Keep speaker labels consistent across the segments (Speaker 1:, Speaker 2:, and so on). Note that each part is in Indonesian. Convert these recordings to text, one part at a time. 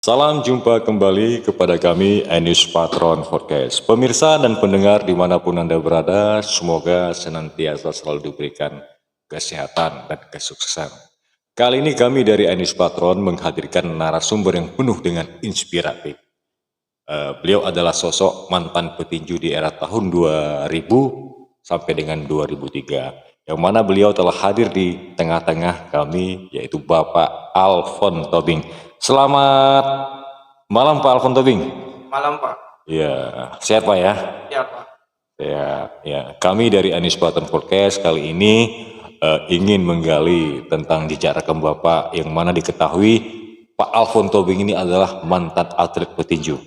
Speaker 1: Salam jumpa kembali kepada kami Enius Patron Podcast. Pemirsa dan pendengar dimanapun Anda berada, semoga senantiasa selalu diberikan kesehatan dan kesuksesan. Kali ini kami dari Enius Patron menghadirkan narasumber yang penuh dengan inspiratif. Beliau adalah sosok mantan petinju di era tahun 2000 sampai dengan 2003. Yang mana beliau telah hadir di tengah-tengah kami, yaitu Bapak Alfon Tobing. Selamat malam Pak Alfon Tobing.
Speaker 2: Malam Pak.
Speaker 1: Ya, sehat Pak ya?
Speaker 2: Ya Pak.
Speaker 1: Ya. Kami dari Anies Patron Podcast kali ini ingin menggali tentang jejak rekam Bapak yang mana diketahui Pak Alfon Tobing ini adalah mantan atlet petinju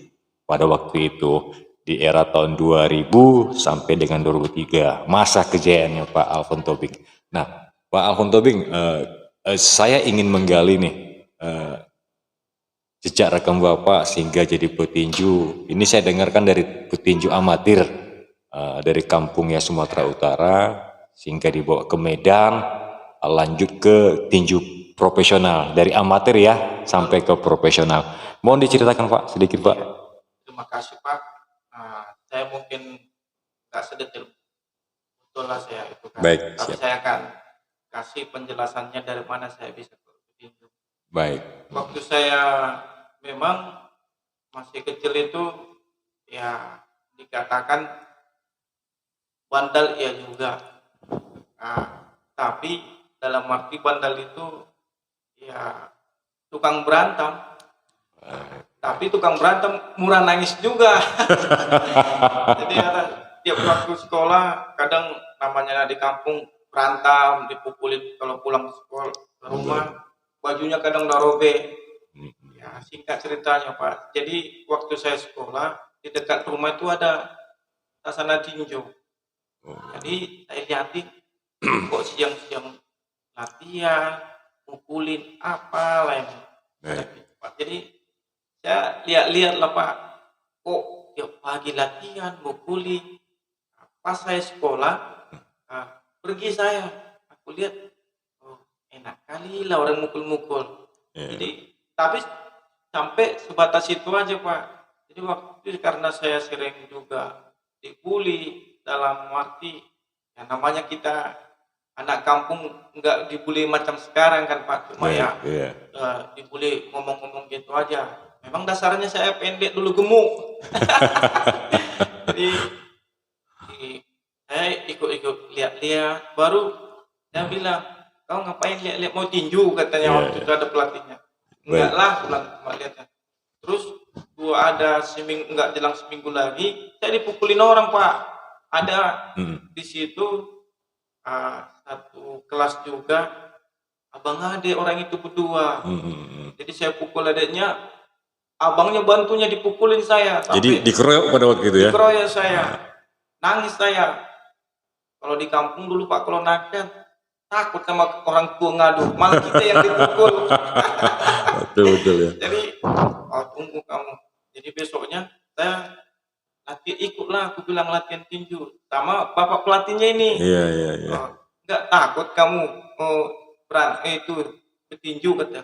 Speaker 1: pada waktu itu di era tahun 2000 sampai dengan 2003, masa kejayaannya Pak Alfon Tobing. Nah, Pak Alfon Tobing, saya ingin menggali nih jejak rekam Bapak sehingga jadi petinju. Ini saya dengarkan dari petinju amatir dari kampungnya Sumatera Utara sehingga dibawa ke Medan, lanjut ke tinju profesional dari amatir ya sampai ke profesional. Mohon diceritakan Pak sedikit Pak.
Speaker 2: Terima kasih Pak. Saya mungkin nggak sedetail betul lah saya itu kan.
Speaker 1: Baik,
Speaker 2: tapi
Speaker 1: siap.
Speaker 2: saya akan kasih penjelasannya dari mana saya bisa bertinju.
Speaker 1: Baik.
Speaker 2: Waktu saya memang masih kecil itu ya dikatakan bandel ya juga. Tapi dalam arti bandel itu ya tukang berantem. Tapi tukang berantem murah nangis juga. Jadi tiap waktu sekolah kadang namanya di kampung berantem, dipukulin kalau pulang sekolah ke rumah, bajunya kadang udah robek. Ya singkat ceritanya Pak. Jadi waktu saya sekolah di dekat rumah itu ada sasana tinju. Jadi saya lihatin kok siang-siang latihan, pukulin apa lah yang. Jadi saya lihat-lihat lah Pak, kok tiap pagi latihan, mukuli. Pas saya sekolah, pergi saya, aku lihat, oh enak kali lah orang mukul-mukul. Jadi, tapi sampai sebatas itu aja Pak. Jadi waktu itu karena saya sering juga dibully dalam arti, ya namanya kita anak kampung nggak dibully macam sekarang kan Pak, cuma dibully ngomong-ngomong gitu aja. Memang dasarnya saya pendek dulu gemuk. Jadi saya ikut lihat-lihat, baru saya bilang, kau ngapain lihat-lihat mau tinju katanya waktu itu ada pelatihnya. Enggak lah, pulang cuma lihatnya. Terus ada enggak jelang seminggu lagi, saya dipukulin orang Pak. Ada di situ satu kelas juga, abang adik orang itu berdua. Jadi saya pukul adiknya, abangnya bantunya dipukulin saya.
Speaker 1: Jadi dikeroyok pada waktu itu ya?
Speaker 2: Dikeroyok saya, nangis saya. Kalau di kampung dulu Pak, kalau nakal takut sama orang tua ngadu, malah kita yang dipukul.
Speaker 1: Betul ya.
Speaker 2: Jadi, tunggu kamu. Jadi besoknya saya ikutlah, aku bilang latihan tinju sama bapak pelatihnya ini.
Speaker 1: Iya.
Speaker 2: Enggak takut kamu itu petinju kata.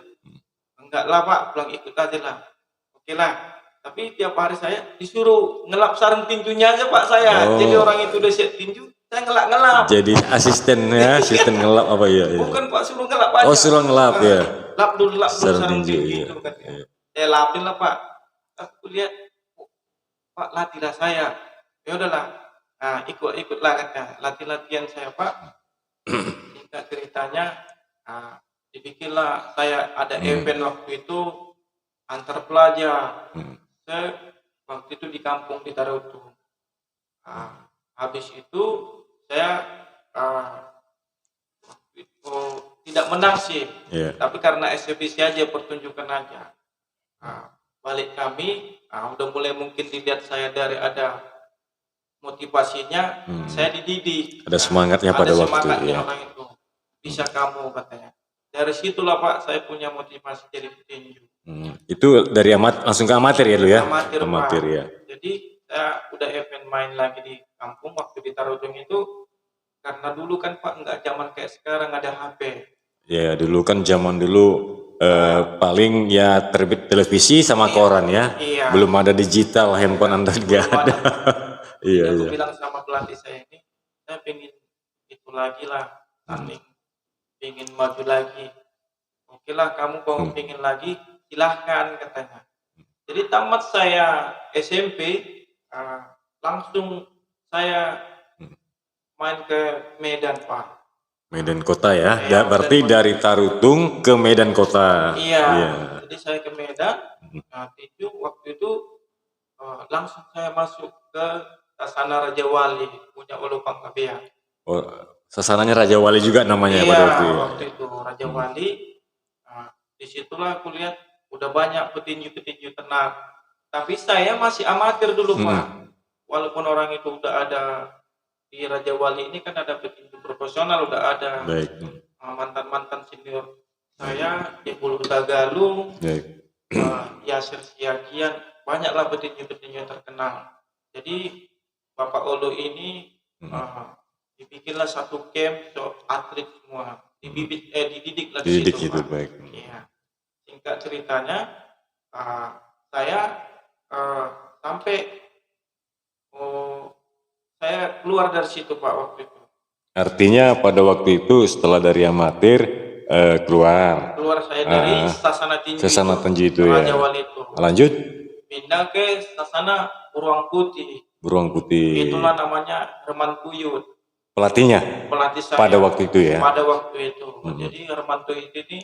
Speaker 2: Enggak lah Pak, pulang ikut aja lah. Oke lah. Tapi tiap hari saya disuruh ngelap sarung tinjunya aja Pak saya. Jadi orang itu udah siap tinju, saya ngelap.
Speaker 1: Jadi asistennya, asisten ngelap apa ya?
Speaker 2: Bukan Pak, suruh ngelap aja.
Speaker 1: Oh, suruh ngelap ya.
Speaker 2: Lap dulu sarung
Speaker 1: tinju
Speaker 2: itu katanya. Saya lapin lah Pak. Aku lihat, Pak latihlah saya. Ya udahlah. Nah, ikutlah katanya. Latihan saya Pak. Singkat ceritanya, dibikinlah saya ada event waktu itu antar pelajar. Saya waktu itu di kampung di Tarutu. Habis itu saya tidak menang sih, tapi karena eksibisi aja, pertunjukan aja. Balik kami, udah mulai mungkin dilihat saya dari ada motivasinya, saya dididik.
Speaker 1: Ada semangatnya pada waktu itu.
Speaker 2: Orang itu bisa kamu katanya. Dari situlah Pak saya punya motivasi jadi petinju.
Speaker 1: Itu dari langsung ke amatir ya lu ya?
Speaker 2: Amatir ya. Jadi saya udah event main lagi di kampung waktu di Tarujung itu, karena dulu kan Pak nggak zaman kayak sekarang ada HP.
Speaker 1: Ya dulu kan zaman dulu paling ya terbit televisi sama koran ya.
Speaker 2: Iya.
Speaker 1: Belum ada digital, handphone Anda nggak
Speaker 2: Belum
Speaker 1: ada. Iya,
Speaker 2: Jadi aku
Speaker 1: iya.
Speaker 2: bilang sama pelatih saya ini, saya pengen itu lagi lah, tanding, pengen maju lagi. Oke lah, kamu kalau pengen lagi, silahkan katanya. Jadi tamat saya SMP, langsung saya main ke Medan, Pak.
Speaker 1: Medan Kota ya.
Speaker 2: Iya,
Speaker 1: Berarti
Speaker 2: Medan Kota.
Speaker 1: dari Tarutung ke Medan Kota.
Speaker 2: Iya,
Speaker 1: Iya.
Speaker 2: jadi saya ke Medan. Nah, itu waktu itu langsung saya masuk ke Sasana Raja Wali, punya Ulu Pangkabea.
Speaker 1: Oh, sasananya Raja Wali juga namanya
Speaker 2: Iya,
Speaker 1: pada waktu itu.
Speaker 2: waktu itu Raja Wali. Nah, disitulah aku lihat udah banyak petinju-petinju tenang. Tapi saya masih amatir dulu, Pak. Walaupun orang itu udah ada di Raja Wali ini kan ada petinju profesional, udah ada
Speaker 1: Baik.
Speaker 2: mantan-mantan senior saya di Bulu Tagalung,
Speaker 1: Baik.
Speaker 2: Yasir Siagian, banyaklah petinju-petinju yang terkenal. Jadi Bapak Olo ini dibikinlah satu camp atlet semua, dididik lah di
Speaker 1: Dididik
Speaker 2: situ,
Speaker 1: itu,
Speaker 2: Pak.
Speaker 1: baik.
Speaker 2: Iya. Singkat ceritanya, saya sampai saya keluar dari situ, Pak, waktu itu.
Speaker 1: Artinya pada waktu itu setelah dari amatir keluar
Speaker 2: Saya dari
Speaker 1: Sasana Tinju itu ya.
Speaker 2: Raja Wali itu.
Speaker 1: Lanjut
Speaker 2: Pindah ke Sasana Beruang Putih.
Speaker 1: Beruang Putih.
Speaker 2: Itulah namanya Herman Puyut.
Speaker 1: Pelatihnya
Speaker 2: Pelatih saya.
Speaker 1: pada waktu itu ya.
Speaker 2: Pada waktu itu. Jadi Herman Puyut ini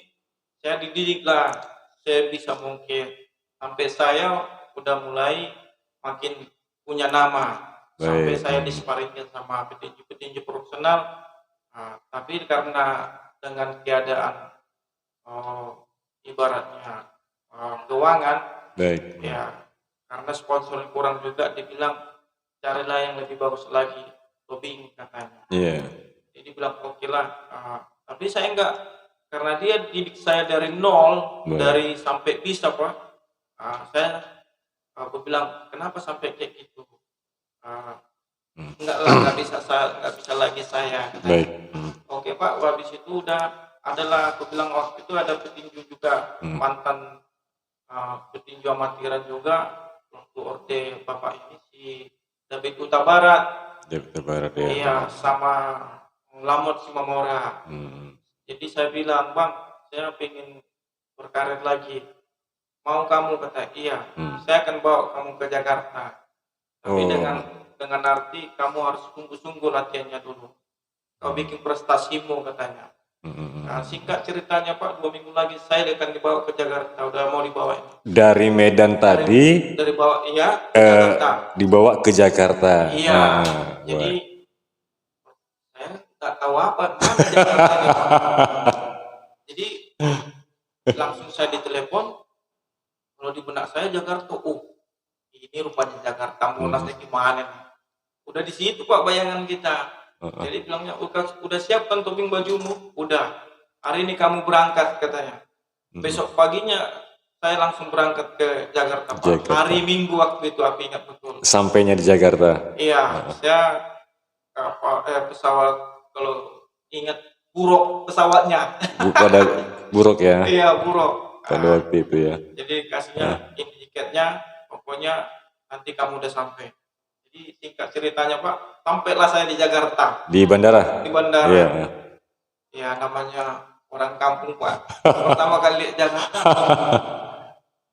Speaker 2: saya dididik lah sebisa mungkin. Sampai saya udah mulai makin punya nama. Sampai saya disparingin sama petinju-petinju profesional. Tapi karena dengan keadaan ibaratnya keuangan,
Speaker 1: baik.
Speaker 2: ya karena sponsor kurang juga, dibilang carilah yang lebih bagus lagi, lobbying katanya.
Speaker 1: Iya.
Speaker 2: Jadi bilang oke lah, tapi saya enggak, karena dia didik saya dari nol, dari sampai bisa, Pak. Aku bilang kenapa sampai kayak gitu? Enggak lah, nggak bisa lagi saya.
Speaker 1: Baik.
Speaker 2: Oke, Pak, habis itu udah adalah, aku bilang waktu itu ada petinju juga, mantan petinju amatiran juga, waktu orde Bapak ini si David Huta Barat.
Speaker 1: David Huta Barat ya.
Speaker 2: Iya, sama Lamot Simamora. Jadi saya bilang, Bang, saya pengen berkarir lagi. Mau kamu? Kata iya. Saya akan bawa kamu ke Jakarta. Tapi dengan arti kamu harus sungguh-sungguh latihannya dulu. Kau bikin prestasimu, katanya. Nah, singkat ceritanya, Pak, 2 minggu lagi saya akan dibawa ke Jakarta. Udah mau dibawa ini.
Speaker 1: Dari Medan tadi
Speaker 2: dari bawa, iya, ke Jakarta.
Speaker 1: Dibawa ke Jakarta.
Speaker 2: Iya. Jadi saya nggak tahu apa mana Jakarta ini, Pak. Jadi langsung saya ditelepon. Kalau di benak saya Jakarta, ini rupanya Jakarta, Monasnya gimana nih? Udah di situ, Pak, bayangan kita. Jadi bilangnya, udah siap kan topeng bajumu? Udah. Hari ini kamu berangkat, katanya. Besok paginya saya langsung berangkat ke Jakarta, Pak. Hari Minggu waktu itu, aku ingat betul.
Speaker 1: Sampainya di Jakarta.
Speaker 2: Iya, saya pesawat, kalau ingat, Buruk pesawatnya.
Speaker 1: Pada Buruk ya.
Speaker 2: Iya, Buruk.
Speaker 1: Pada waktu itu ya.
Speaker 2: Jadi kasihnya ini tiketnya, pokoknya nanti kamu udah sampai. Jadi singkat ceritanya, Pak, sampailah saya di Jakarta.
Speaker 1: Di bandara?
Speaker 2: Di bandara.
Speaker 1: Iya.
Speaker 2: Ya namanya orang kampung, Pak. Pertama kali lihat Jakarta.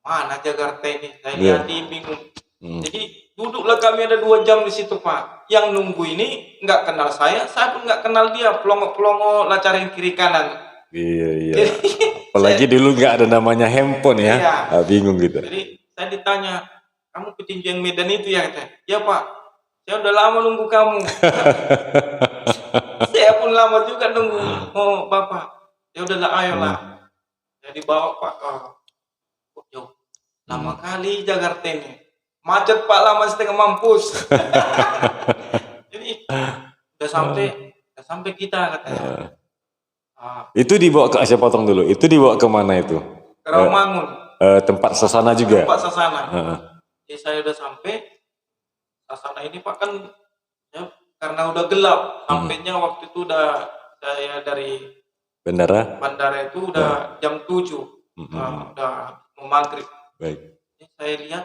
Speaker 2: Mana Jakarta ini? Saya lihat bingung. Jadi duduklah kami ada 2 jam di situ, Pak. Yang nunggu ini nggak kenal saya pun nggak kenal dia. Pelongo-pelongo lah cari kiri kanan.
Speaker 1: Iya. Apalagi dulu nggak ada namanya handphone ya.
Speaker 2: Iya.
Speaker 1: Bingung gitu.
Speaker 2: Jadi saya ditanya, kamu petinju yang Medan itu ya? Ya, Pak, saya udah lama nunggu kamu. Saya pun lama juga nunggu. Oh, Bapak, ya udahlah, ayolah. Saya dibawa, Pak. Jauh. Lama kali Jakarta ini. Macet, Pak, lama setengah mampus. Jadi udah sampai kita, katanya.
Speaker 1: Itu dibawa ke, saya potong dulu. Itu dibawa ke mana itu?
Speaker 2: Ke Rawamangun.
Speaker 1: Tempat Sasana juga.
Speaker 2: Tempat Sasana. Jadi saya udah sampai Sasana ini, Pak, kan ya, karena udah gelap. Sampainya waktu itu udah saya dari
Speaker 1: bandara
Speaker 2: itu udah jam 7. udah mau maghrib.
Speaker 1: Baik.
Speaker 2: Jadi saya lihat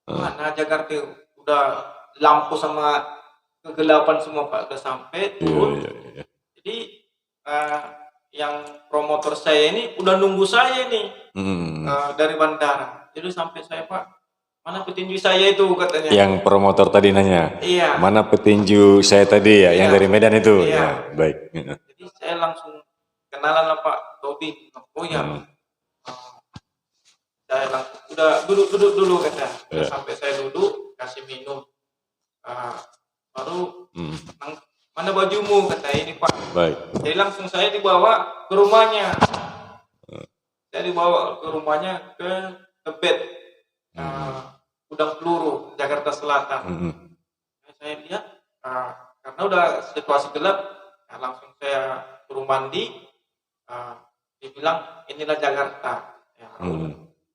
Speaker 2: mana Jakarta udah lampu sama kegelapan semua Pak, udah sampai turun.
Speaker 1: Iya.
Speaker 2: Jadi yang promotor saya ini udah nunggu saya nih dari bandara. Jadi sampai saya, Pak, mana petinju saya itu katanya.
Speaker 1: Yang promotor tadi nanya.
Speaker 2: Iya.
Speaker 1: Mana petinju saya tadi ya, yang
Speaker 2: Iya.
Speaker 1: dari Medan itu.
Speaker 2: Iya.
Speaker 1: Ya, baik.
Speaker 2: Jadi saya langsung kenalan lah Pak Tobing. Oh ya. Saya langsung udah duduk dulu katanya.
Speaker 1: Iya.
Speaker 2: Sampai saya duduk kasih minum. Baru mana bajumu kata ini Pak.
Speaker 1: Baik.
Speaker 2: Jadi langsung saya dibawa ke rumahnya. Saya dibawa ke rumahnya ke bed Gudang Peluru Jakarta Selatan. Saya lihat karena udah situasi gelap, langsung saya suruh mandi. Dibilang inilah Jakarta. Ya,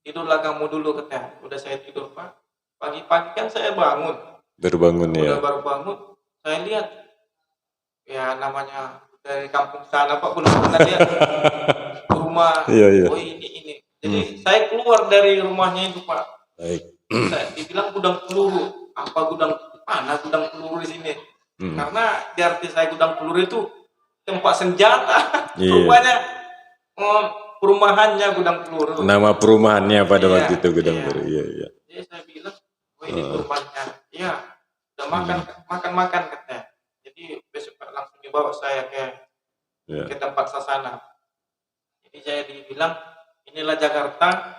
Speaker 2: tidurlah kamu dulu katanya. Udah saya tidur Pak. Pagi-pagi kan saya bangun.
Speaker 1: Berbangun ya.
Speaker 2: Udah baru bangun, saya lihat ya namanya dari kampung sana Pak, belum pernah lihat rumah.
Speaker 1: Iya.
Speaker 2: Oh ini. Jadi saya keluar dari rumahnya itu Pak.
Speaker 1: Baik.
Speaker 2: Saya dibilang gudang peluru. Apa gudang mana gudang peluru di sini? Karena di arti saya gudang peluru itu tempat senjata. Rupanya perumahannya gudang peluru.
Speaker 1: Nama perumahannya pada waktu itu gudang peluru. Iya.
Speaker 2: Jadi saya bilang, oh ini perumahannya. Iya. Udah makan katanya. Jadi besok langsung dibawa saya ke tempat sasana. Jadi saya dibilang inilah Jakarta.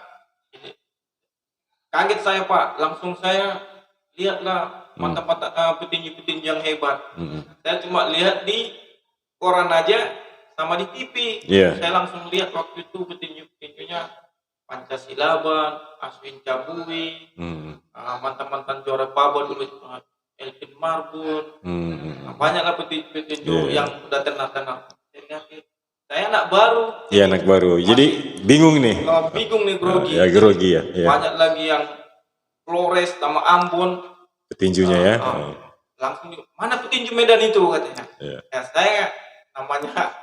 Speaker 2: Kaget saya Pak, langsung saya lihatlah mata-mata petinju-petinju yang hebat. Saya cuma lihat di koran aja sama di TV. Saya langsung lihat waktu itu petinju-petinjunya Pancasilaban, Aswin Cabui, mantan-mantan juara PABA dulu, Elvin Marbun, banyaklah petinju yang udah terkenal. Saya anak baru.
Speaker 1: Iya, anak baru. Jadi bingung nih.
Speaker 2: Bingung nih, grogi.
Speaker 1: Ya, grogi ya.
Speaker 2: Banyak lagi yang Flores sama Ambon.
Speaker 1: Petinjunya ya.
Speaker 2: Langsung mana petinju Medan itu katanya. Ya saya namanya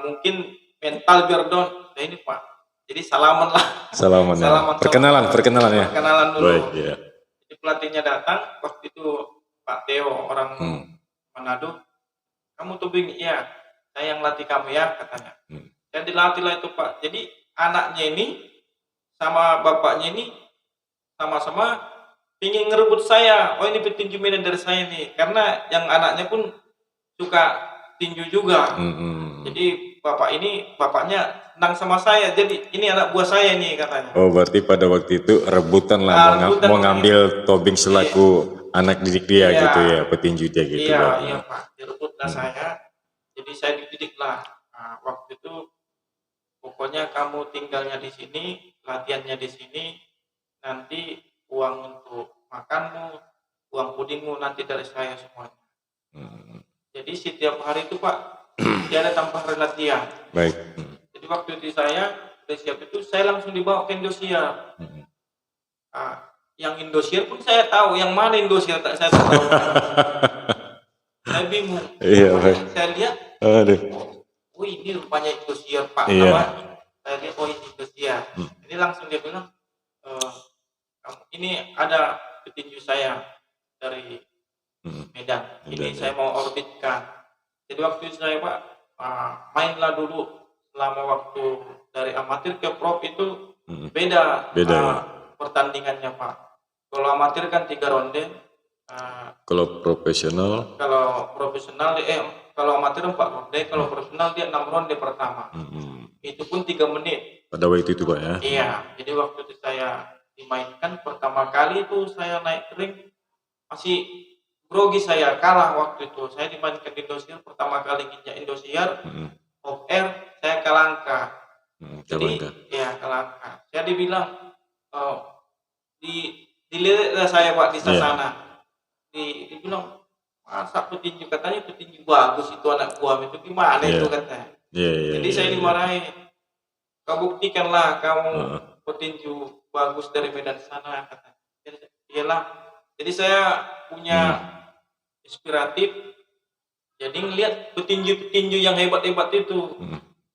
Speaker 2: mungkin mental biar down. Nah ini Pak. Jadi salaman lah.
Speaker 1: Salaman ya. Perkenalan ya.
Speaker 2: Perkenalan dulu.
Speaker 1: Baik, ya.
Speaker 2: Jadi pelatihnya datang waktu itu Pak Theo orang Manado. Kamu tuh Bing, iya. Saya yang latih kamu ya katanya. Saya dilatih lah itu Pak. Jadi anaknya ini sama bapaknya ini sama-sama ingin ngerebut saya. Oh ini petinju Medan dari saya nih. Karena yang anaknya pun suka tinju juga. Jadi bapaknya senang sama saya. Jadi ini anak buah saya nih katanya.
Speaker 1: Oh berarti pada waktu itu rebutan lah mau ngambil Tobing selaku anak didik dia gitu ya, petinju dia gitu.
Speaker 2: Iya Pak. Direbutlah saya. Jadi saya dididik lah. Waktu itu pokoknya kamu tinggalnya di sini, latihannya di sini, nanti uang untuk makanmu, uang pudingmu nanti dari saya semuanya. Jadi setiap hari itu Pak, tidak ada tambahan latihan.
Speaker 1: Baik.
Speaker 2: Jadi waktu itu saya udah siap itu, saya langsung dibawa ke Indosiar. Yang Indosiar pun saya tahu, yang mana Indosiar saya tahu. Saya bingung.
Speaker 1: Iya,
Speaker 2: saya lihat, oh ini rupanya Indosiar Pak. Saya lihat, oh ini Indosiar. Jadi langsung dia bilang, ini ada petinju saya dari Medan. Ini saya mau orbitkan. Jadi waktu itu saya Pak, mainlah dulu selama waktu dari amatir ke prof itu beda pertandingannya Pak. Kalau amatir kan 3 ronde.
Speaker 1: Kalau profesional?
Speaker 2: Kalau amatir 4 ronde, kalau profesional dia 6 ronde pertama. Itu pun 3 menit.
Speaker 1: Pada waktu itu Pak ya?
Speaker 2: Iya, jadi waktu itu saya dimainkan pertama kali itu saya naik ring masih grogi, saya kalah waktu itu. Saya dimainkan di Indosiar pertama kali nginjak Indosiar, off air saya kalangka. Jadi ya kalangka. Saya dibilang dilihat saya Pak di sasana. Dibilang masa petinju, katanya petinju bagus itu anak buah itu gimana itu katanya. Jadi saya dimarahi. Kau buktikanlah kamu petinju bagus dari Medan sana katanya. Iyalah. Jadi saya punya inspiratif. Jadi ngelihat petinju-petinju yang hebat-hebat itu.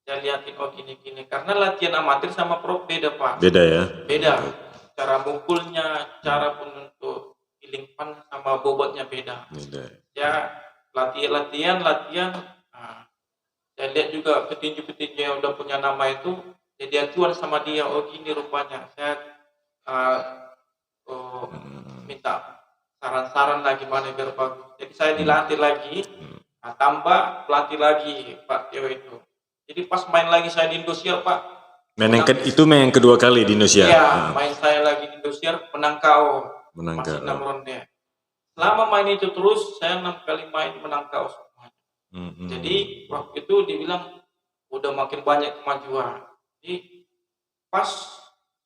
Speaker 2: saya liatin oh gini-gini. Karena latihan amatir sama pro beda Pak.
Speaker 1: Beda ya?
Speaker 2: Beda. Cara mukulnya, cara pun untuk healing pan sama bobotnya beda.
Speaker 1: Beda.
Speaker 2: Ya latihan. Nah, saya lihat juga petinju-petinju yang udah punya nama itu jadi acuan sama dia. Oh gini rupanya. Saya minta saran-saran lah gimana biar bagus. Jadi saya dilatih lagi. Nah, tambah pelatih lagi Pak Tio itu. Jadi pas main lagi saya di Indosiar Pak.
Speaker 1: Itu main yang kedua kali di Indonesia?
Speaker 2: Iya, main saya lagi di Indosiar menang KO. Masih 6 ronde. Selama main itu terus saya 6 kali main menang KO semuanya. Jadi waktu itu dibilang udah makin banyak kemajuan. Jadi pas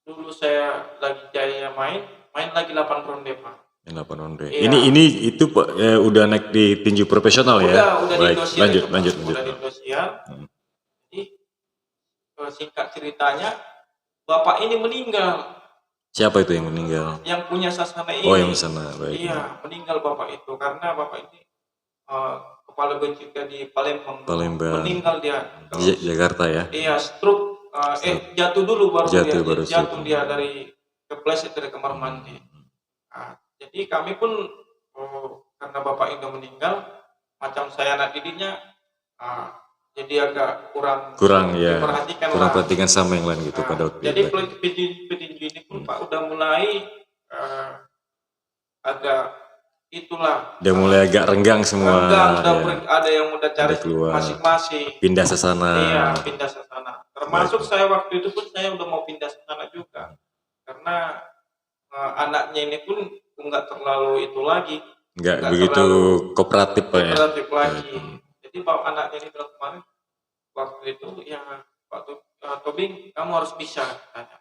Speaker 2: dulu saya lagi jaya main lagi 8 ronde Pak.
Speaker 1: 8 ronde.
Speaker 2: Iya.
Speaker 1: Ini itu Pak, udah naik di tinju profesional ya?
Speaker 2: Udah
Speaker 1: Baik,
Speaker 2: di Indosiar.
Speaker 1: lanjut.
Speaker 2: Udah di Indosiar. Jadi singkat ceritanya bapak ini meninggal.
Speaker 1: Siapa itu yang meninggal?
Speaker 2: Yang punya sasana ini.
Speaker 1: Oh, yang sana. Baik.
Speaker 2: Iya, meninggal bapak itu karena bapak ini kepala BCK di Palembang. Meninggal dia.
Speaker 1: Jakarta ya?
Speaker 2: Iya, stroke. Jatuh dulu baru jatuh dia dari kepleset dari kamar mandi. Nah, jadi kami pun karena bapak itu meninggal, macam saya anak didiknya, jadi agak kurang
Speaker 1: ya.
Speaker 2: diperhatikan
Speaker 1: kurang
Speaker 2: lah.
Speaker 1: perhatikan sama yang lain gitu pada waktu
Speaker 2: jadi
Speaker 1: itu.
Speaker 2: petinju ini pun Pak udah mulai agak itulah.
Speaker 1: Udah mulai agak renggang semua.
Speaker 2: Ada yang udah cari masing-masing.
Speaker 1: Pindah ke sana.
Speaker 2: Iya, pindah ke sana. Termasuk saya waktu itu pun saya udah mau pindah ke sana juga. Karena anaknya ini pun nggak terlalu itu lagi. Nggak
Speaker 1: begitu kooperatif Pak ya.
Speaker 2: Kooperatif lagi. Jadi bapak anaknya ini bilang kemarin waktu itu ya Pak Tobing kamu harus bisa katanya.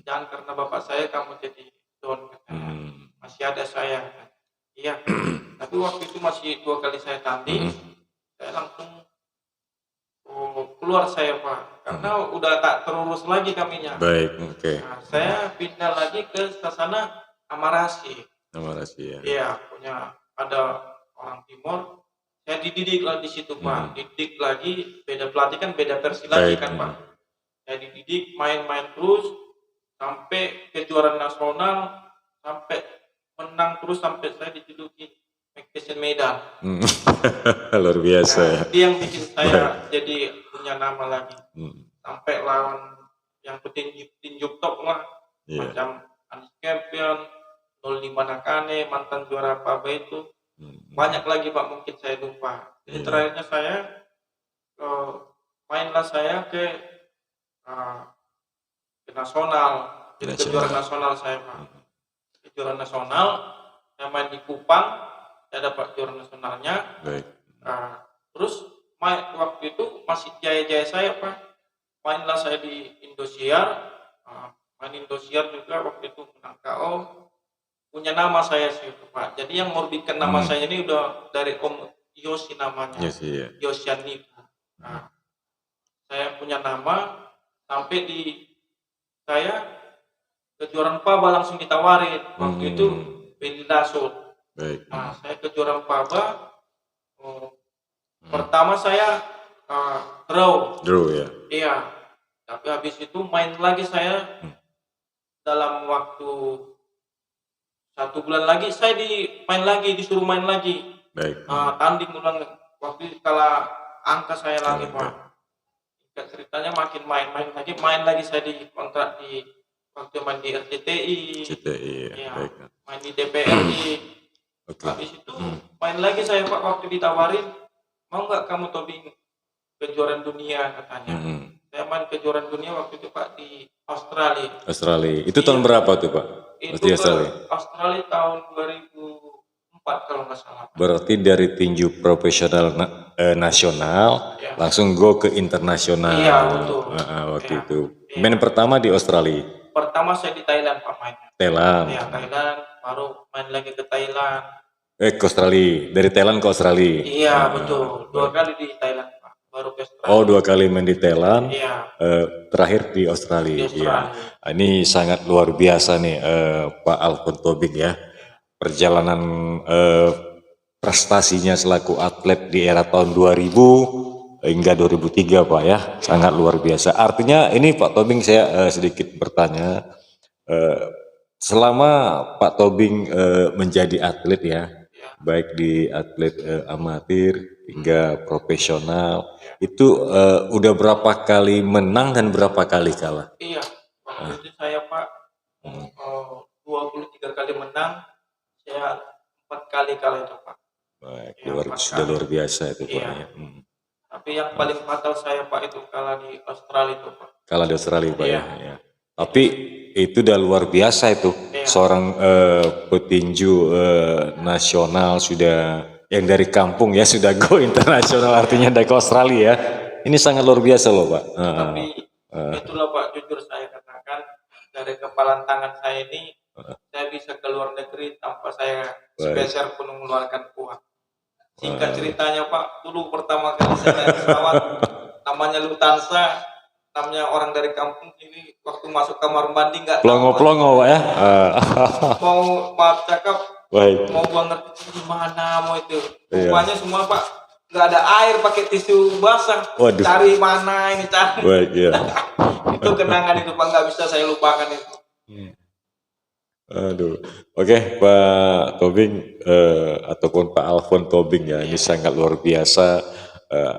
Speaker 2: Jangan karena bapak saya kamu jadi down katanya. Masih ada saya katanya. Iya. Tapi waktu itu masih 2 kali saya tanding. Saya langsung keluar saya Pak. Karena udah tak terurus lagi kaminya.
Speaker 1: Baik, oke.
Speaker 2: Nah, saya pindah lagi ke sasana Amarasi.
Speaker 1: Amarasi ya.
Speaker 2: Iya, punya ada orang Timur. Saya dididik lah di situ Pak. Didik lagi, beda pelatih kan beda versi lagi kan Pak. Saya dididik main-main terus sampai kejuaraan nasional, sampai menang terus sampai saya dijuluki Magician Medan.
Speaker 1: Luar biasa ya.
Speaker 2: Dia yang bikin saya jadi punya nama lagi. Sampai lawan yang petinju top lah. Macam Anis Kempion, 05 Nakane, mantan juara PABA itu. Banyak lagi Pak, mungkin saya lupa. Jadi terakhirnya saya mainlah saya ke nasional. Jadi kejuaraan nasional saya Pak. Kejuaraan nasional, saya main di Kupang, saya dapat juara nasionalnya.
Speaker 1: Baik.
Speaker 2: Terus waktu itu masih jaya-jaya saya Pak. Mainlah saya di Indosiar, main Indosiar juga waktu itu menang KO. Punya nama saya sih Pak. Jadi yang ngorbitkan nama saya ini udah dari Om Yosi namanya. Yosiani. Saya punya nama sampai di saya kejuaraan PABA langsung ditawarin. Waktu itu Benny Dasut.
Speaker 1: Baik.
Speaker 2: Nah, saya kejuaraan PABA. Pertama saya draw ya. Iya. Tapi habis itu main lagi saya dalam waktu 1 bulan lagi saya disuruh main lagi.
Speaker 1: Baik.
Speaker 2: Tanding ulang waktu kalah angka saya lagi Pak. Ceritanya makin main lagi saya di kontrak di waktu main di RCTI. Ya, baik. Main di DPRI. Habis itu main lagi saya Pak waktu ditawarin mau nggak kamu Tobing kejuaraan dunia katanya. Saya main kejuaraan dunia waktu itu Pak di Australia. Itu
Speaker 1: tahun berapa tuh Pak?
Speaker 2: Itu Australia tahun 2004 kalau nggak salah.
Speaker 1: Berarti dari tinju profesional nasional langsung go ke internasional.
Speaker 2: Iya betul.
Speaker 1: Waktu itu. Main pertama di Australia.
Speaker 2: Pertama saya di Thailand Pak mainnya.
Speaker 1: Thailand.
Speaker 2: Iya Thailand, baru main lagi ke Thailand.
Speaker 1: Ke Australia. Dari Thailand ke Australia.
Speaker 2: Iya betul. 2 kali di Thailand Pak. Baru ke Australia.
Speaker 1: Oh 2 kali main di Thailand.
Speaker 2: Iya.
Speaker 1: Terakhir di Australia. Iya. Ini sangat luar biasa nih Pak Alfon Tobing ya. Perjalanan prestasinya selaku atlet di era tahun 2000 hingga 2003 Pak ya, sangat luar biasa. Artinya ini Pak Tobing saya sedikit bertanya, eh, selama Pak Tobing menjadi atlet ya,
Speaker 2: Ya,
Speaker 1: baik di atlet amatir hingga profesional,
Speaker 2: ya.
Speaker 1: itu udah berapa kali menang dan berapa kali kalah?
Speaker 2: Iya, waktu itu saya Pak 23 kali menang, saya 4 kali kalah itu Pak.
Speaker 1: Baik,
Speaker 2: Ya, 4
Speaker 1: sudah
Speaker 2: kali.
Speaker 1: luar biasa itu Pak
Speaker 2: Iya.
Speaker 1: ya.
Speaker 2: Tapi yang paling fatal saya Pak itu kalah di Australia itu Pak.
Speaker 1: Kalah di Australia Pak
Speaker 2: Iya.
Speaker 1: ya. Tapi itu udah luar biasa itu.
Speaker 2: Iya.
Speaker 1: Seorang petinju nasional sudah yang dari kampung ya sudah go internasional artinya dari ke Australia ya. Ini sangat luar biasa loh Pak.
Speaker 2: Tapi itulah Pak, jujur saya katakan dari kepalan tangan saya ini saya bisa ke luar negeri tanpa saya sepeser pun mengeluarkan uang. Singkat ceritanya Pak, dulu pertama kali saya naik pesawat namanya Lufthansa, namanya orang dari kampung sini, waktu masuk kamar mandi nggak tahu,
Speaker 1: Plongo-plongo Pak ya.
Speaker 2: mau maaf cakap
Speaker 1: Baik.
Speaker 2: mau buang air kecil di mana mau itu, rupanya semua Pak nggak ada air, pakai tisu basah.
Speaker 1: Waduh.
Speaker 2: Cari mana ini cari.
Speaker 1: Baik ya.
Speaker 2: Itu kenangan itu Pak, nggak bisa saya lupakan itu.
Speaker 1: Aduh, oke Pak Tobing ataupun Pak Alfon Tobing ya, ini sangat luar biasa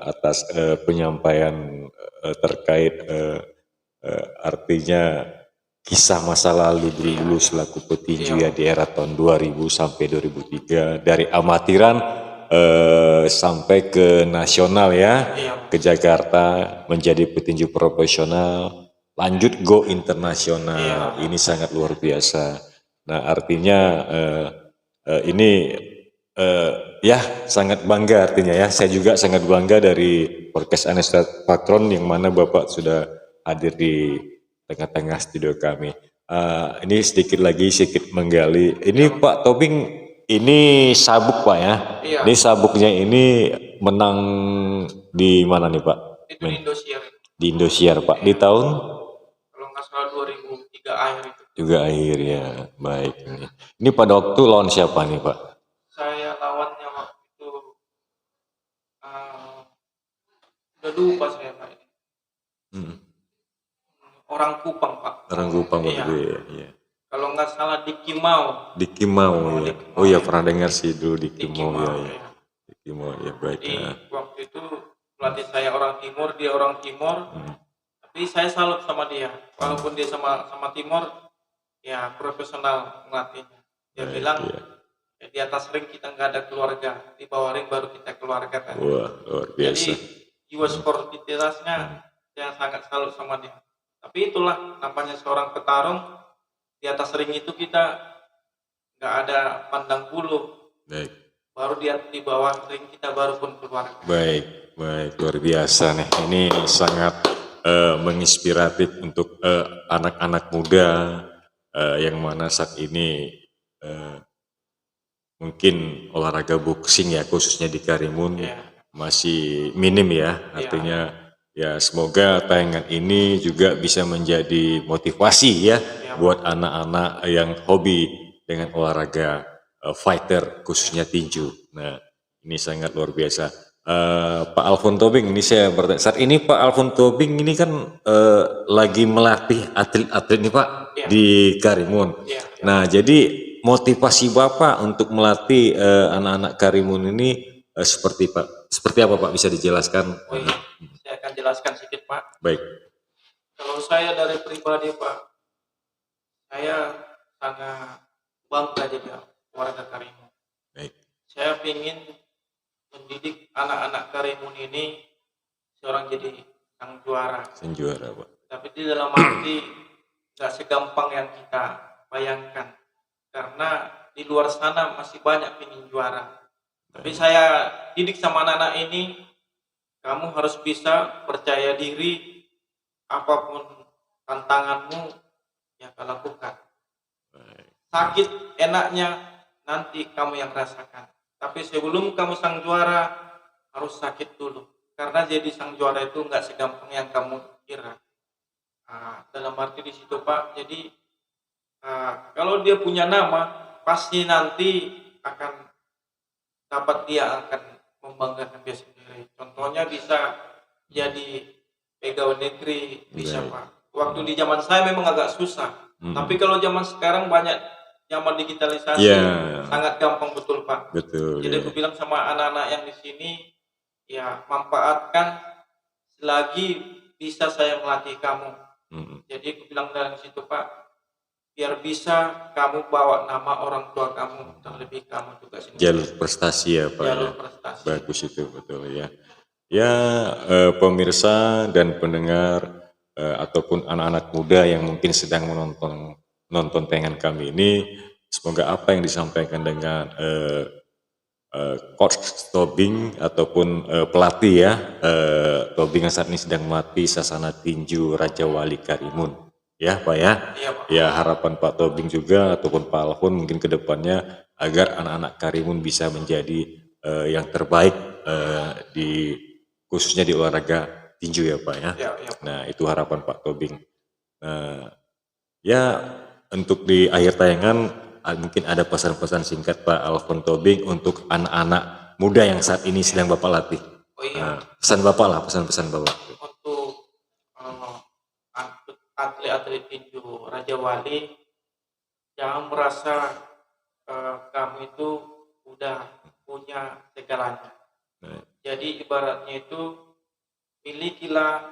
Speaker 1: atas penyampaian terkait artinya kisah masa lalu dulu selaku petinju ya di era tahun 2000 sampai 2003 dari amatiran sampai ke nasional ya, ke Jakarta menjadi petinju profesional, lanjut go internasional, ini sangat luar biasa. Nah artinya ini ya sangat bangga artinya ya. Saya juga sangat bangga dari podcast Anies Patron yang mana Bapak sudah hadir di tengah-tengah studio kami. Ini sedikit menggali. Ini Pak Tobing ini sabuk Pak ya.
Speaker 2: Iya.
Speaker 1: Ini sabuknya ini menang di mana nih Pak?
Speaker 2: Itu di Indosiar.
Speaker 1: Di Indosiar Pak. Di tahun?
Speaker 2: Kalau nggak salah 2003 akhir itu.
Speaker 1: Juga akhir ya, baik. Ini pada waktu lawan siapa nih Pak?
Speaker 2: Saya lawannya waktu itu udah lupa saya Pak. Orang Kupang Pak.
Speaker 1: Orang Kupang
Speaker 2: Iya.
Speaker 1: waktu itu ya. Iya.
Speaker 2: Kalau nggak salah di Kimau.
Speaker 1: Di Kimau ya.
Speaker 2: Kimau,
Speaker 1: Oh ya
Speaker 2: ya.
Speaker 1: pernah dengar sih dulu di
Speaker 2: Di
Speaker 1: Kimau
Speaker 2: Kimau,
Speaker 1: ya.
Speaker 2: ya.
Speaker 1: Di Kimau ya baik.
Speaker 2: Jadi waktu itu pelatih saya orang Timur, dia orang Timur. Tapi saya salut sama dia. Walaupun dia sama Timur, ya profesional melatihnya. Dia bilang ya, di atas ring kita nggak ada keluarga, di bawah ring baru kita keluarga kan.
Speaker 1: Wah luar biasa.
Speaker 2: Jadi jiwa sportivitasnya saya sangat salut sama dia. Tapi itulah namanya seorang petarung, di atas ring itu kita nggak ada pandang bulu.
Speaker 1: Baik.
Speaker 2: Baru di bawah ring kita baru pun keluarga.
Speaker 1: Baik, baik luar biasa nih. Ini sangat menginspiratif untuk anak-anak muda yang mana saat ini mungkin olahraga boxing ya khususnya di Karimun masih minim ya. Artinya ya semoga tayangan ini juga bisa menjadi motivasi ya buat anak-anak yang hobi dengan olahraga fighter khususnya tinju. Nah ini sangat luar biasa. Pak Alfon Tobing ini saya bertanya, saat ini Pak Alfon Tobing ini kan lagi melatih atlet-atlet nih Pak di Karimun. Nah jadi motivasi Bapak untuk melatih anak-anak Karimun ini seperti apa Pak, bisa dijelaskan?
Speaker 2: Oh iya, saya akan jelaskan sedikit Pak.
Speaker 1: Baik.
Speaker 2: Kalau saya dari pribadi Pak, saya sangat bangga jadi warga Karimun.
Speaker 1: Baik.
Speaker 2: Saya ingin mendidik anak-anak Karimun ini seorang jadi sang juara.
Speaker 1: Sang juara Pak.
Speaker 2: Tapi di dalam arti gak segampang yang kita bayangkan. Karena di luar sana masih banyak ingin juara. Tapi saya didik sama anak-anak ini, kamu harus bisa percaya diri, apapun tantanganmu yang kau lakukan. Sakit enaknya nanti kamu yang rasakan. Tapi sebelum kamu sang juara harus sakit dulu. Karena jadi sang juara itu nggak segampang yang kamu kira. Dalam arti di situ Pak, jadi kalau dia punya nama, pasti nanti akan dapat dia akan membanggakan dia sendiri. Contohnya bisa jadi pegawai negeri bisa
Speaker 1: Baik.
Speaker 2: Pak. Waktu di zaman saya memang agak susah. Tapi kalau zaman sekarang banyak zaman digitalisasi,
Speaker 1: Ya,
Speaker 2: sangat gampang betul Pak.
Speaker 1: betul
Speaker 2: Jadi
Speaker 1: ya.
Speaker 2: aku bilang sama anak-anak yang di sini, ya manfaatkan selagi bisa saya melatih kamu. Jadi aku bilang dalam situ Pak, biar bisa kamu bawa nama orang tua kamu, terlebih kamu juga sendiri.
Speaker 1: Jalur prestasi ya Pak ya.
Speaker 2: Jalur prestasi.
Speaker 1: Bagus itu betul ya. Ya, pemirsa dan pendengar ataupun anak-anak muda yang mungkin sedang menonton tayangan kami ini, semoga apa yang disampaikan dengan Coach Tobing ataupun pelatih ya, Tobing yang saat ini sedang melatih Sasana Tinju Raja Wali Karimun, ya Pak ya.
Speaker 2: Iya Pak.
Speaker 1: Ya harapan Pak Tobing juga ataupun Pak Alfon mungkin kedepannya agar anak-anak Karimun bisa menjadi yang terbaik di khususnya di olahraga tinju ya Pak ya.
Speaker 2: Iya, iya.
Speaker 1: Nah itu harapan Pak Tobing. Ya untuk di akhir tayangan mungkin ada pesan-pesan singkat Pak Alfon Tobing untuk anak-anak muda yang saat ini sedang Bapak latih.
Speaker 2: Oh iya.
Speaker 1: Pesan Bapak lah, pesan-pesan Bapak.
Speaker 2: Untuk atlet-atlet tinju Raja Wali, jangan merasa kamu itu udah punya segalanya. Jadi ibaratnya itu milikilah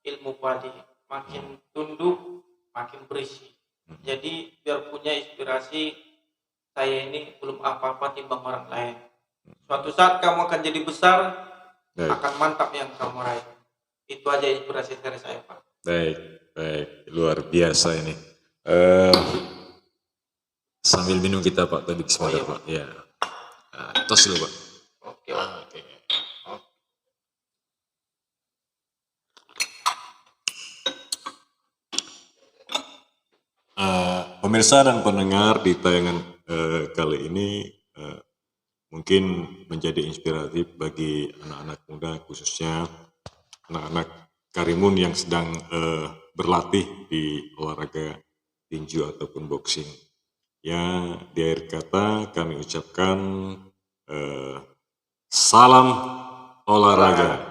Speaker 2: ilmu padi, makin tunduk makin berisi. Jadi biar punya inspirasi, saya ini belum apa-apa timbang orang lain. Suatu saat kamu akan jadi besar, akan mantap yang kamu raih. Itu aja inspirasi dari saya Pak.
Speaker 1: Baik, baik, luar biasa ini. Sambil minum kita Pak Tobing sebentar Pak. Ya, tos dulu Pak.
Speaker 2: Oke Pak.
Speaker 1: Oke. Pemirsa dan pendengar di tayangan kali ini mungkin menjadi inspiratif bagi anak-anak muda khususnya anak-anak Karimun yang sedang berlatih di olahraga tinju ataupun boxing. Ya di akhir kata kami ucapkan salam olahraga.